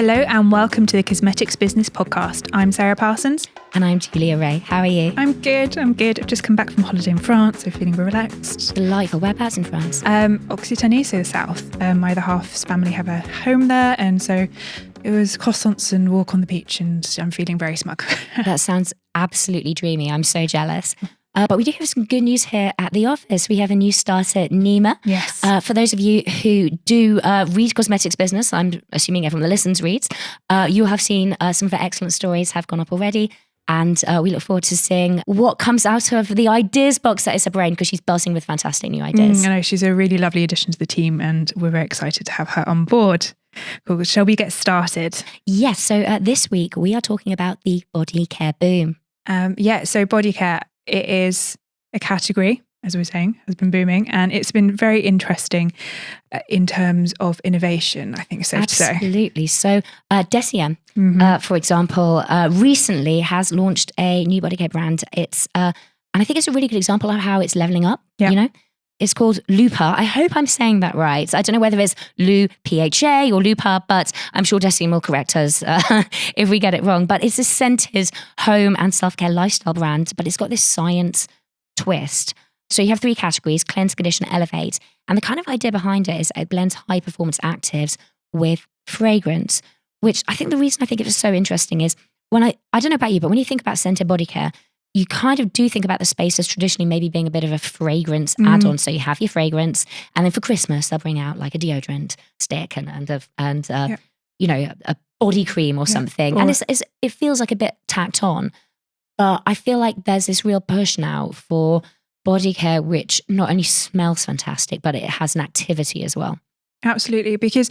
Hello and welcome to the Cosmetics Business Podcast. I'm Sarah Parsons. And I'm Wray. How are you? I'm good. I've just come back from holiday in France, so feeling relaxed. Delightful. Whereabouts in France? Occitanie, so the south. My other half's family have a home there, and so it was croissants and walk on the beach, and I'm feeling very smug. That sounds absolutely dreamy. I'm so jealous. But we do have some good news here at the office. We have a new starter, Nima. Yes. For those of you who do read Cosmetics Business, I'm assuming everyone that listens reads, you'll have seen some of her excellent stories have gone up already. And we look forward to seeing what comes out of the ideas box that is her brain, because she's buzzing with fantastic new ideas. I know, she's a really lovely addition to the team, and we're very excited to have her on board. Cool. Shall we get started? Yes. So this week we are talking about the body care boom. So body care, it is a category, as we were saying, has been booming, and it's been very interesting in terms of innovation, I think, so to say. Absolutely. So Deciem, for example, recently has launched a new body care brand. It's and I think it's a really good example of how it's leveling up. Yeah. You know, it's called Lupa. I hope I'm saying that right. I don't know whether it's Lu-P-H-A or Lupa, but I'm sure Deciem will correct us if we get it wrong. But it's a scented home and self-care lifestyle brand, but it's got this science twist. So you have three categories: cleanse, condition, elevate. And the kind of idea behind it is it blends high performance actives with fragrance, which I think the reason I think it was so interesting is when I don't know about you, but when you think about scented body care, you kind of do think about the space as traditionally maybe being a bit of a fragrance add-on. So you have your fragrance, and then for Christmas they'll bring out like a deodorant stick and you know, a body cream or something. And it feels like a bit tacked on. But I feel like there's this real push now for body care which not only smells fantastic, but it has an activity as well. Absolutely, because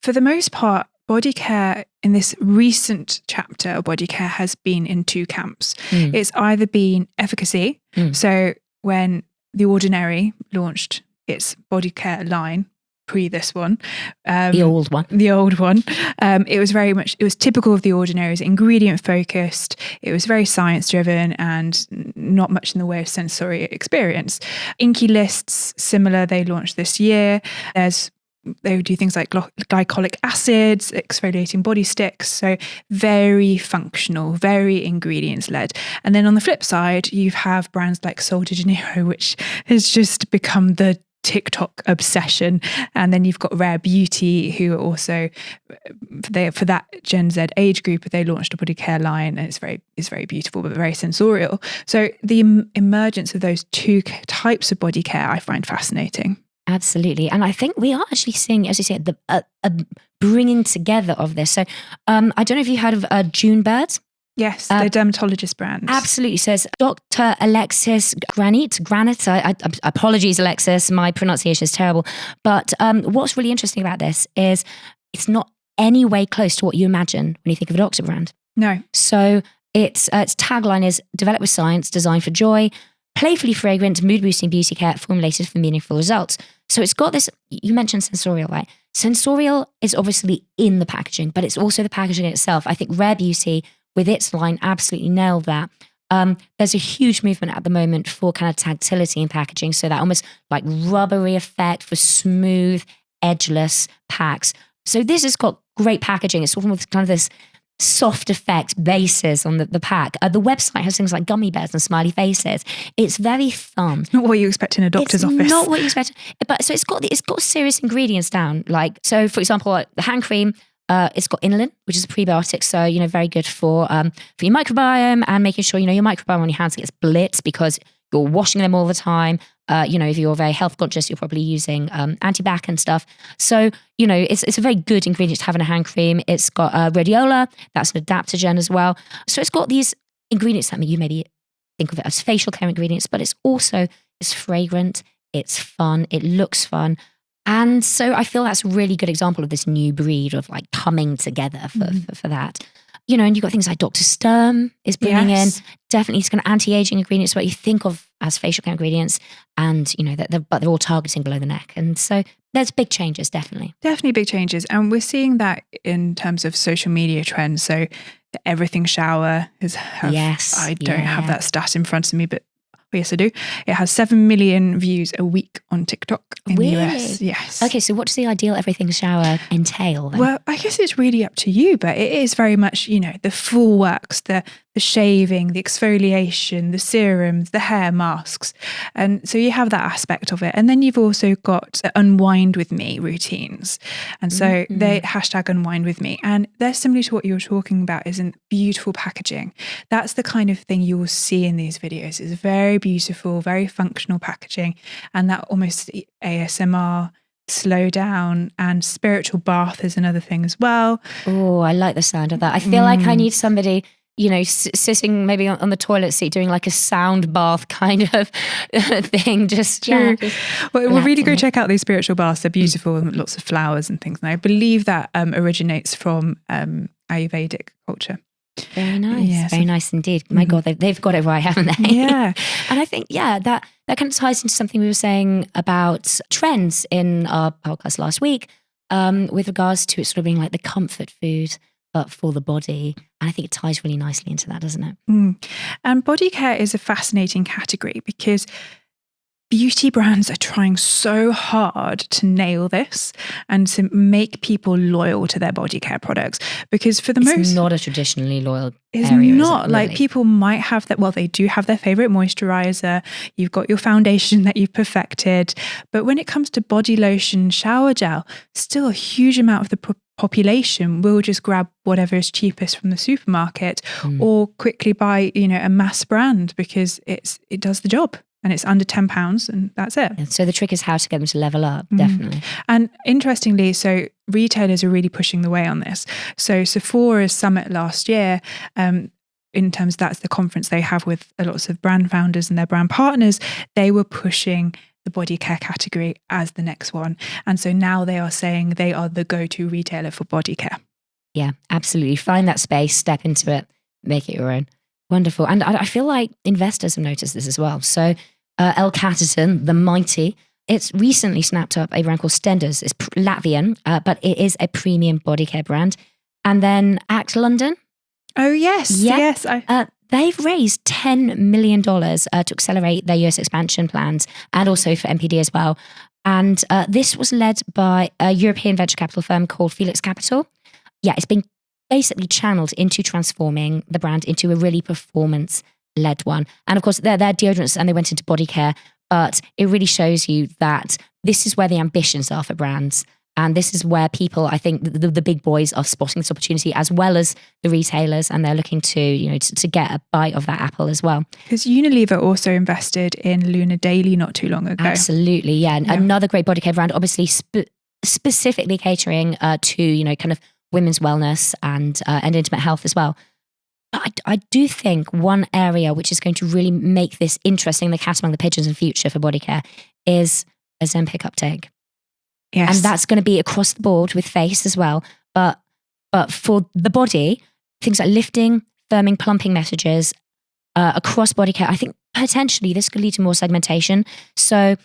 for the most part, body care in this recent chapter of body care has been in two camps. It's either been efficacy. So when The Ordinary launched its body care line, pre this one, the old one, it was typical of The Ordinary. It was ingredient focused. It was very science driven and not much in the way of sensory experience. Inky Lists, similar, they launched this year. They would do things like glycolic acids, exfoliating body sticks. So very functional, very ingredients led. And then on the flip side, you have brands like Sol de Janeiro, which has just become the TikTok obsession. And then you've got Rare Beauty, who are also, for that Gen Z age group, they launched a body care line, and it's very beautiful, but very sensorial. So the emergence of those two types of body care I find fascinating. Absolutely. And I think we are actually seeing, as you said, a bringing together of this. So I don't know if you heard of June Bird. Yes, the dermatologist brand. Absolutely. Says Dr. Alexis Granite. Apologies, Alexis. My pronunciation is terrible. But what's really interesting about this is it's not any way close to what you imagine when you think of a doctor brand. No. So its tagline is developed with science, designed for joy, playfully fragrant, mood-boosting beauty care formulated for meaningful results. So it's got this, you mentioned sensorial, right? Sensorial is obviously in the packaging, but it's also the packaging itself. I think Rare Beauty, with its line, absolutely nailed that. There's a huge movement at the moment for kind of tactility in packaging. So that almost like rubbery effect for smooth, edgeless packs. So this has got great packaging. It's almost kind of this soft effect bases on the pack. The website has things like gummy bears and smiley faces. It's very fun. Not what you expect in a doctor's office. Not what you expect. But so it's got serious ingredients down. Like, so for example, the hand cream, it's got inulin, which is a prebiotic. So, you know, very good for your microbiome and making sure, you know, your microbiome on your hands gets blitzed because you're washing them all the time. If you're very health conscious, you're probably using anti-bac and stuff. So, you know, it's a very good ingredient to have in a hand cream. It's got rhodiola, that's an adaptogen as well. So it's got these ingredients that you maybe think of it as facial care ingredients, but it's fragrant, it's fun, it looks fun. And so I feel that's a really good example of this new breed of like coming together for that. You know, and you've got things like Dr. Sturm is bringing in definitely kind of anti-aging ingredients, what you think of as facial care ingredients, and you know but they're all targeting below the neck, and so there's big changes, definitely big changes, and we're seeing that in terms of social media trends. So the everything shower I don't have that stat in front of me, but yes, I do. It has 7 million views a week on TikTok in Really? the US. Yes. Okay, so what does the ideal everything shower entail then? Well, I guess it's really up to you, but it is very much, the full works, the shaving, the exfoliation, the serums, the hair masks. And so you have that aspect of it. And then you've also got the unwind with me routines. And so they #unwind with me. And they're similar to what you were talking about, is in beautiful packaging. That's the kind of thing you will see in these videos. It's very beautiful, very functional packaging. And that almost ASMR slow down, and spiritual bath is another thing as well. Oh, I like the sound of that. I feel like I need somebody, sitting maybe on the toilet seat doing like a sound bath kind of thing. Just True. Well, really go relaxing. check out these spiritual baths. They're beautiful and lots of flowers and things. And I believe that originates from Ayurvedic culture. Very nice. Yeah, Very nice indeed. My God, they've got it right, haven't they? Yeah. And I think, that kind of ties into something we were saying about trends in our podcast last week, with regards to it sort of being like the comfort food, but for the body. And I think it ties really nicely into that, doesn't it? And body care is a fascinating category because beauty brands are trying so hard to nail this and to make people loyal to their body care products, because for the It's most not a traditionally loyal it's area, not is it, like really? people might have that. Well, they do have their favorite moisturizer. You've got your foundation that you've perfected. But when it comes to body lotion, shower gel, still a huge amount of the population will just grab whatever is cheapest from the supermarket or quickly buy, a mass brand because it does the job. And it's under £10 and that's it. Yeah, so the trick is how to get them to level up, definitely. And interestingly, so retailers are really pushing the way on this. So Sephora's summit last year, in terms that's the conference they have with lots of brand founders and their brand partners, they were pushing the body care category as the next one. And so now they are saying they are the go-to retailer for body care. Yeah, absolutely. Find that space, step into it, make it your own. Wonderful. And I feel like investors have noticed this as well. So El Catterton, the mighty, it's recently snapped up a brand called Stenders. It's Latvian, but it is a premium body care brand. And then Act London. Oh, yes. Yeah. Yes. They've raised $10 million to accelerate their US expansion plans and also for MPD as well. And this was led by a European venture capital firm called Felix Capital. Yeah, it's been basically channeled into transforming the brand into a really performance-led one. And of course, they're deodorants and they went into body care, but it really shows you that this is where the ambitions are for brands. And this is where people, I think, the big boys are spotting this opportunity as well as the retailers, and they're looking to, to get a bite of that apple as well. Because Unilever also invested in Luna Daily not too long ago. Absolutely, yeah. And another great body care brand, obviously specifically catering to, kind of women's wellness and intimate health as well. But I do think one area which is going to really make this interesting, the cat among the pigeons in future for body care, is Ozempic uptake. Yes. And that's going to be across the board with face as well. But for the body, things like lifting, firming, plumping messages across body care, I think potentially this could lead to more segmentation. So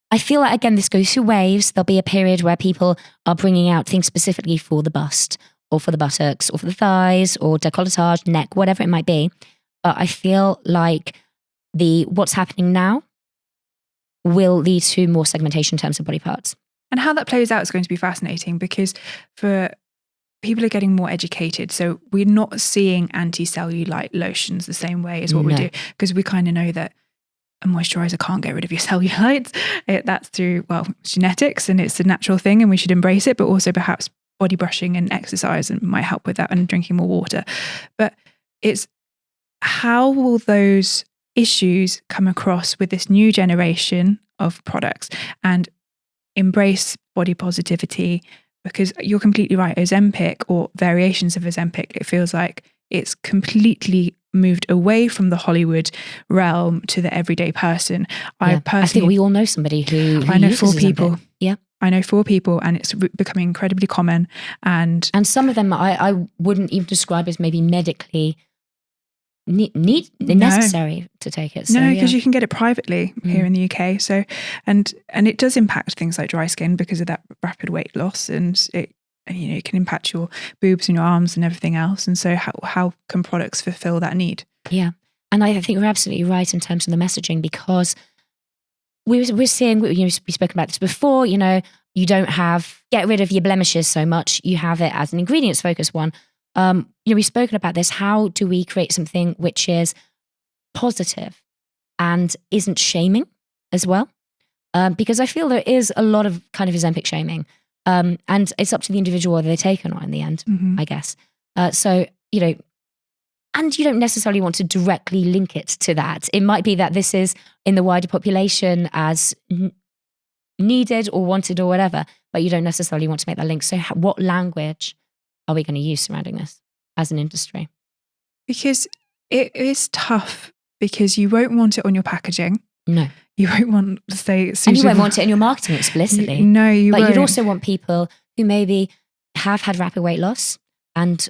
I feel like, again, this goes through waves. There'll be a period where people are bringing out things specifically for the bust or for the buttocks or for the thighs or décolletage, neck, whatever it might be. But I feel like what's happening now will lead to more segmentation in terms of body parts. And how that plays out is going to be fascinating because people are getting more educated. So we're not seeing anti-cellulite lotions the same way as what we do, because we kind of know that a moisturizer can't get rid of your cellulites. That's through, genetics, and it's a natural thing and we should embrace it, but also perhaps body brushing and exercise might help with that, and drinking more water. But it's how will those issues come across with this new generation of products and embrace body positivity? Because you're completely right, Ozempic or variations of Ozempic, it feels like it's completely moved away from the Hollywood realm to the everyday person. Yeah. I think we all know somebody who I know uses 4 Ozempic. people. Yeah. I know 4 people, and it's becoming incredibly common. And some of them I wouldn't even describe as maybe medically necessary to take it. So, no, because you can get it privately here in the UK. So, and it does impact things like dry skin because of that rapid weight loss, and it can impact your boobs and your arms and everything else. And so, how can products fulfill that need? Yeah. And I think you're absolutely right in terms of the messaging, because we're seeing, we've spoken about this before, you don't get rid of your blemishes so much. You have it as an ingredients focused one. We've spoken about this. How do we create something which is positive and isn't shaming as well? Because I feel there is a lot of kind of Ozempic shaming. And it's up to the individual whether they take or not in the end, I guess. And you don't necessarily want to directly link it to that. It might be that this is in the wider population as needed or wanted or whatever, but you don't necessarily want to make that link. So what language are we going to use surrounding this as an industry? Because it is tough, because you won't want it on your packaging. No. You won't want to say suitable. And you won't want it in your marketing explicitly. No, you won't. But you'd also want people who maybe have had rapid weight loss and,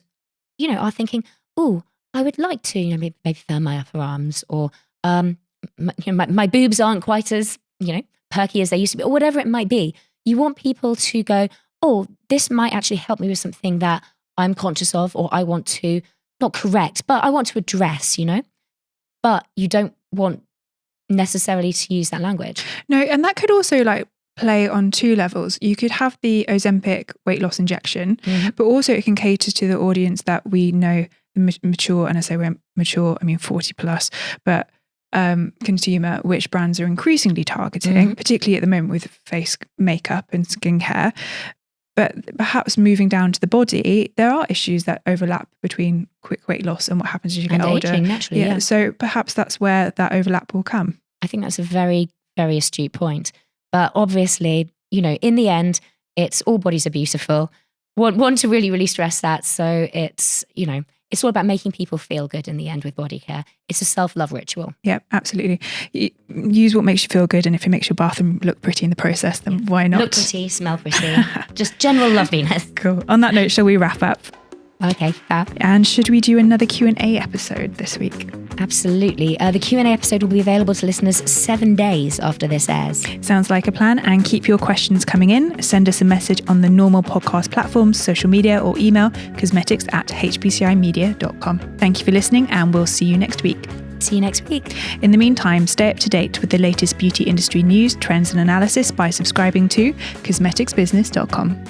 are thinking, oh, I would like to, maybe firm my upper arms, or my boobs aren't quite as, perky as they used to be, or whatever it might be. You want people to go, oh, this might actually help me with something that I'm conscious of, or I want to, not correct, but I want to address, But you don't want necessarily to use that language. No, and that could also play on two levels. You could have the Ozempic weight loss injection, but also it can cater to the audience that we know, the mature, and I say we're mature, I mean 40 plus, but consumer, which brands are increasingly targeting, particularly at the moment with face makeup and skincare. But perhaps moving down to the body, there are issues that overlap between quick weight loss and what happens as you get older. Aging, naturally, yeah. So perhaps that's where that overlap will come. I think that's a very, very astute point. But obviously, in the end, it's all bodies are beautiful. Want to really, really stress that. So it's, it's all about making people feel good in the end with body care. It's a self-love ritual. Yeah, absolutely. Use what makes you feel good, and if it makes your bathroom look pretty in the process, then why not? Look pretty, smell pretty. Just general loveliness. Cool. On that note, shall we wrap up? Okay, fab. And should we do another Q&A episode this week? Absolutely. The Q&A episode will be available to listeners 7 days after this airs. Sounds like a plan. And keep your questions coming in. Send us a message on the normal podcast platforms, social media, or email cosmetics@hbcimedia.com. Thank you for listening, and we'll see you next week. See you next week. In the meantime, stay up to date with the latest beauty industry news, trends, and analysis by subscribing to cosmeticsbusiness.com.